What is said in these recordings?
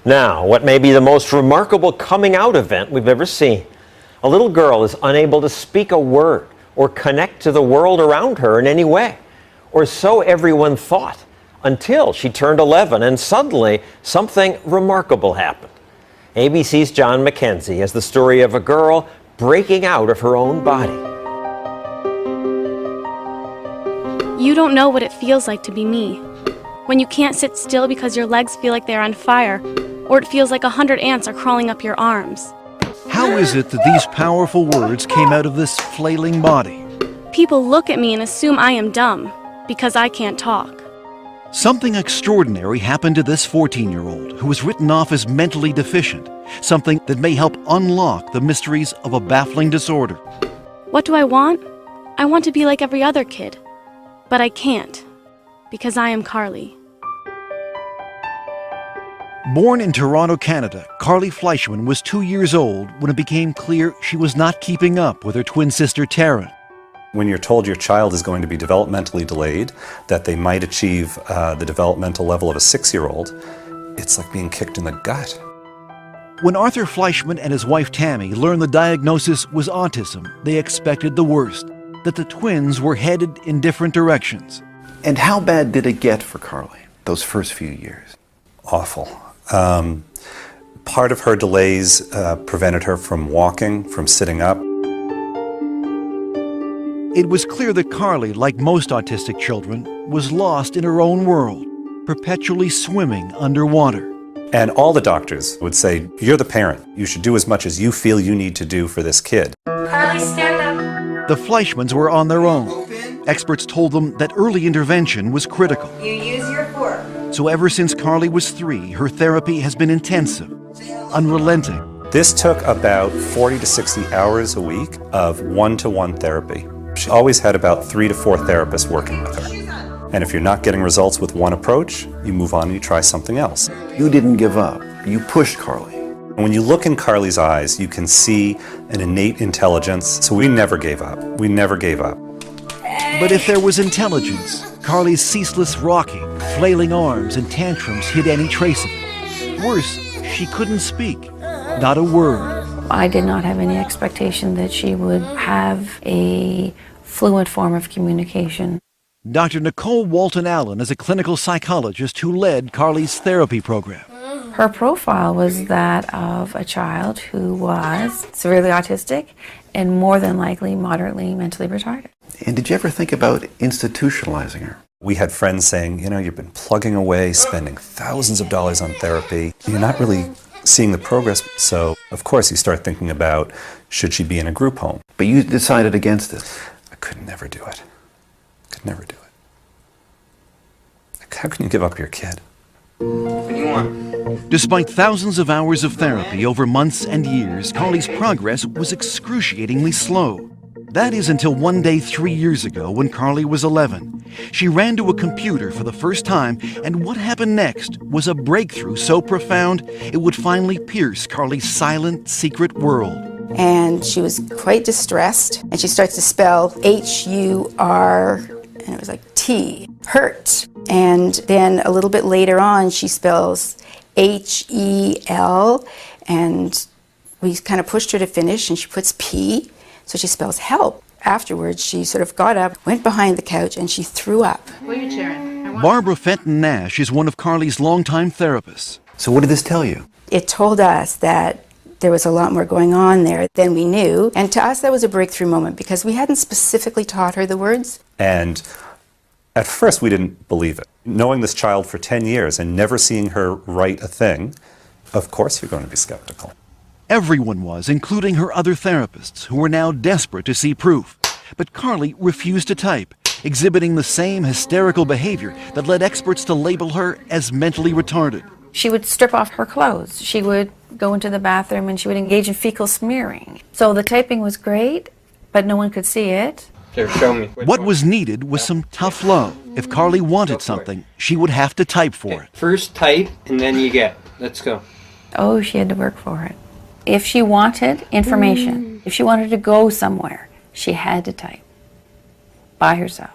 Now, what may be the most remarkable coming out event we've ever seen. A little girl is unable to speak a word or connect to the world around her in any way, or so everyone thought, until she turned 11 and suddenly something remarkable happened. ABC's John McKenzie has the story of a girl breaking out of her own body. You don't know what it feels like to be me. When you can't sit still because your legs feel like they're on fire, or it feels like 100 ants are crawling up your arms. How is it that these powerful words came out of this flailing body? People look at me and assume I am dumb because I can't talk. Something extraordinary happened to this 14-year-old who was written off as mentally deficient, something that may help unlock the mysteries of a baffling disorder. What do I want? I want to be like every other kid, but I can't because I am Carly. Born in Toronto, Canada, Carly Fleischman was 2 years old when it became clear she was not keeping up with her twin sister Taryn. When you're told your child is going to be developmentally delayed, that they might achieve the developmental level of a 6-year-old, it's like being kicked in the gut. When Arthur Fleischman and his wife Tammy learned the diagnosis was autism, they expected the worst, that the twins were headed in different directions. And how bad did it get for Carly, those first few years? Awful. Part of her delays prevented her from walking, from sitting up. It was clear that Carly, like most autistic children, was lost in her own world, perpetually swimming underwater. And all the doctors would say, you're the parent. You should do as much as you feel you need to do for this kid. Carly, stand up. The Fleischmans were on their own. Experts told them that early intervention was critical. You use your fork. So ever since Carly was 3, her therapy has been intensive, unrelenting. This took about 40 to 60 hours a week of one-to-one therapy. She always had about 3 to 4 therapists working with her. And if you're not getting results with one approach, you move on and you try something else. You didn't give up. You pushed Carly. And when you look in Carly's eyes, you can see an innate intelligence. So we never gave up. We never gave up. But if there was intelligence, Carly's ceaseless rocking, flailing arms, and tantrums hid any trace of it. Worse, she couldn't speak. Not a word. I did not have any expectation that she would have a fluent form of communication. Dr. Nicole Walton-Allen is a clinical psychologist who led Carly's therapy program. Her profile was that of a child who was severely autistic and more than likely moderately mentally retarded. And did you ever think about institutionalizing her? We had friends saying, you know, you've been plugging away, spending thousands of dollars on therapy. You're not really seeing the progress. So, of course, you start thinking about, should she be in a group home? But you decided against it. I could never do it. Could never do it. How can you give up your kid? What do you want? Despite thousands of hours of therapy over months and years, Carly's progress was excruciatingly slow. That is until one day 3 years ago when Carly was 11. She ran to a computer for the first time, and what happened next was a breakthrough so profound it would finally pierce Carly's silent, secret world. And she was quite distressed, and she starts to spell H-U-R, and it was like T, hurt. And then a little bit later on, she spells H-E-L, and we kind of pushed her to finish, and she puts P. So she spells help. Afterwards, she sort of got up, went behind the couch, and she threw up. What are you cheering? Barbara Fenton Nash is one of Carly's longtime therapists. So what did this tell you? It told us that there was a lot more going on there than we knew. And to us, that was a breakthrough moment because we hadn't specifically taught her the words. And at first, we didn't believe it. Knowing this child for 10 years and never seeing her write a thing, of course you're going to be skeptical. Everyone was, including her other therapists, who were now desperate to see proof. But Carly refused to type, exhibiting the same hysterical behavior that led experts to label her as mentally retarded. She would strip off her clothes. She would go into the bathroom and she would engage in fecal smearing. So the typing was great, but no one could see it. Here, show me. What was needed was some tough love. If Carly wanted something, she would have to type for it. First type, and then you get. Let's go. Oh, she had to work for it. If she wanted information, if she wanted to go somewhere, she had to type by herself.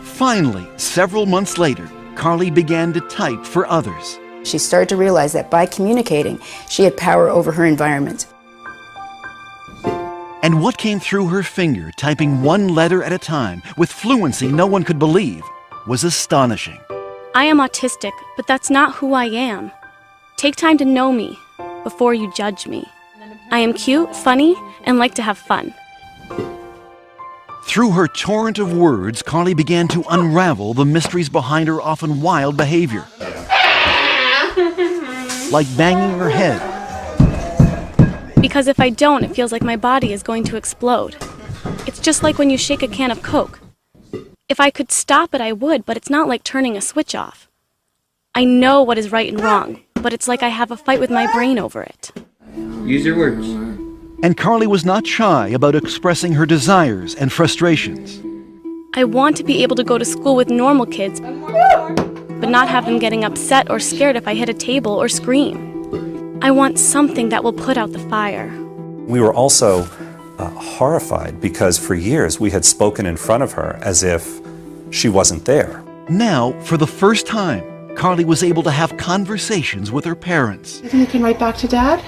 Finally, several months later, Carly began to type for others. She started to realize that by communicating, she had power over her environment. And what came through her finger, typing one letter at a time, with fluency no one could believe, was astonishing. I am autistic, but that's not who I am. Take time to know me before you judge me. I am cute, funny, and like to have fun. Through her torrent of words, Carly began to unravel the mysteries behind her often wild behavior. Like banging her head. Because if I don't, it feels like my body is going to explode. It's just like when you shake a can of Coke. If I could stop it, I would, but it's not like turning a switch off. I know what is right and wrong, but it's like I have a fight with my brain over it. Use your words. And Carly was not shy about expressing her desires and frustrations. I want to be able to go to school with normal kids, but not have them getting upset or scared if I hit a table or scream. I want something that will put out the fire. We were also horrified because for years we had spoken in front of her as if she wasn't there. Now, for the first time, Carly was able to have conversations with her parents. You think you can write back to Dad?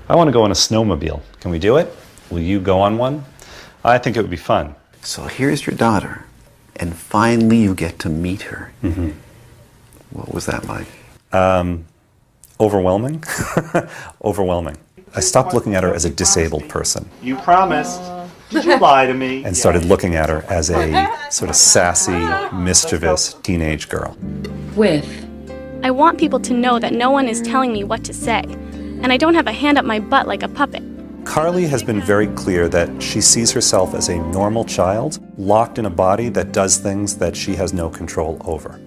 I want to go on a snowmobile. Can we do it? Will you go on one? I think it would be fun. So here's your daughter, and finally you get to meet her. Mm-hmm. What was that like? Overwhelming. Overwhelming. I stopped looking at her as a disabled person. You promised. Did you lie to me? And started looking at her as a sort of sassy, mischievous teenage girl. I want people to know that no one is telling me what to say, and I don't have a hand up my butt like a puppet. Carly has been very clear that she sees herself as a normal child, locked in a body that does things that she has no control over.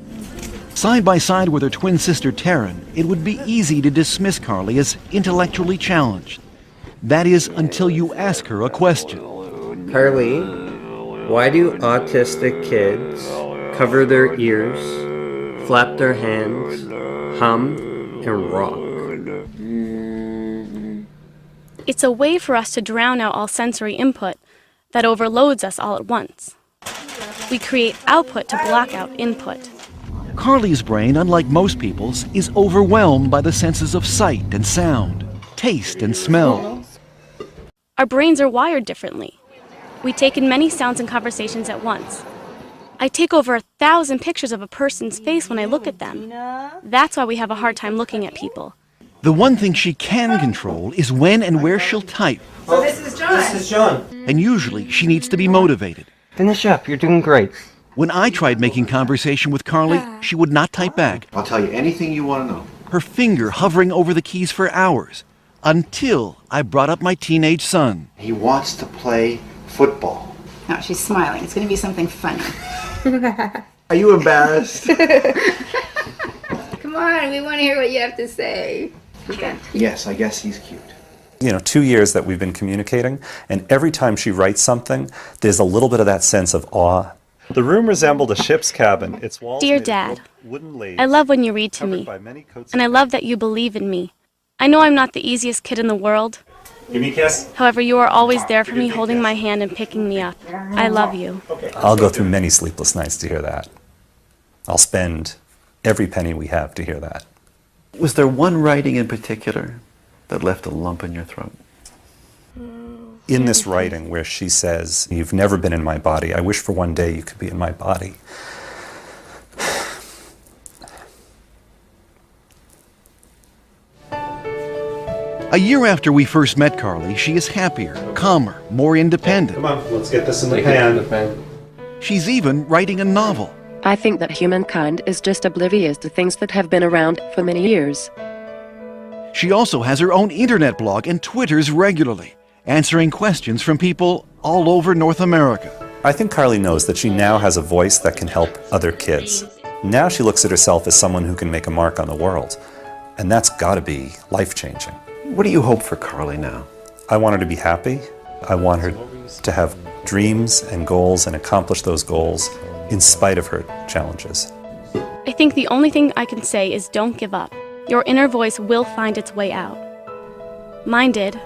Side by side with her twin sister Taryn, it would be easy to dismiss Carly as intellectually challenged. That is, until you ask her a question. Carly, why do autistic kids cover their ears, flap their hands, hum, and rock? It's a way for us to drown out all sensory input that overloads us all at once. We create output to block out input. Carly's brain, unlike most people's, is overwhelmed by the senses of sight and sound, taste and smell. Our brains are wired differently. We take in many sounds and conversations at once. I take over 1,000 pictures of a person's face when I look at them. That's why we have a hard time looking at people. The one thing she can control is when and where she'll type. So this is John. This is John. And usually she needs to be motivated. Finish up. You're doing great. When I tried making conversation with Carly, she would not type back, I'll tell you anything you want to know. her finger hovering over the keys for hours, until I brought up my teenage son. He wants to play football. No, she's smiling. It's going to be something funny. Are you embarrassed? Come on, we want to hear what you have to say. Yes, I guess he's cute. 2 years that we've been communicating, and every time she writes something, there's a little bit of that sense of awe. The room resembled a ship's cabin. Its walls Dear made of Dad, wooden laths I love when you read to covered me, by many coats and I of love that you believe in me. I know I'm not the easiest kid in the world. Give me a kiss. However, you are always there for me, holding my hand and picking me up. I love you. I'll go through many sleepless nights to hear that. I'll spend every penny we have to hear that. Was there one writing in particular that left a lump in your throat? In this writing where she says, "You've never been in my body. I wish for one day you could be in my body." A year after we first met Carly, she is happier, calmer, more independent. Come on, let's get this in the pan. She's even writing a novel. I think that humankind is just oblivious to things that have been around for many years. She also has her own internet blog and twitters regularly, answering questions from people all over North America. I think Carly knows that she now has a voice that can help other kids. Now she looks at herself as someone who can make a mark on the world. And that's got to be life-changing. What do you hope for Carly now? I want her to be happy. I want her to have dreams and goals and accomplish those goals in spite of her challenges. I think the only thing I can say is don't give up. Your inner voice will find its way out. Mine did.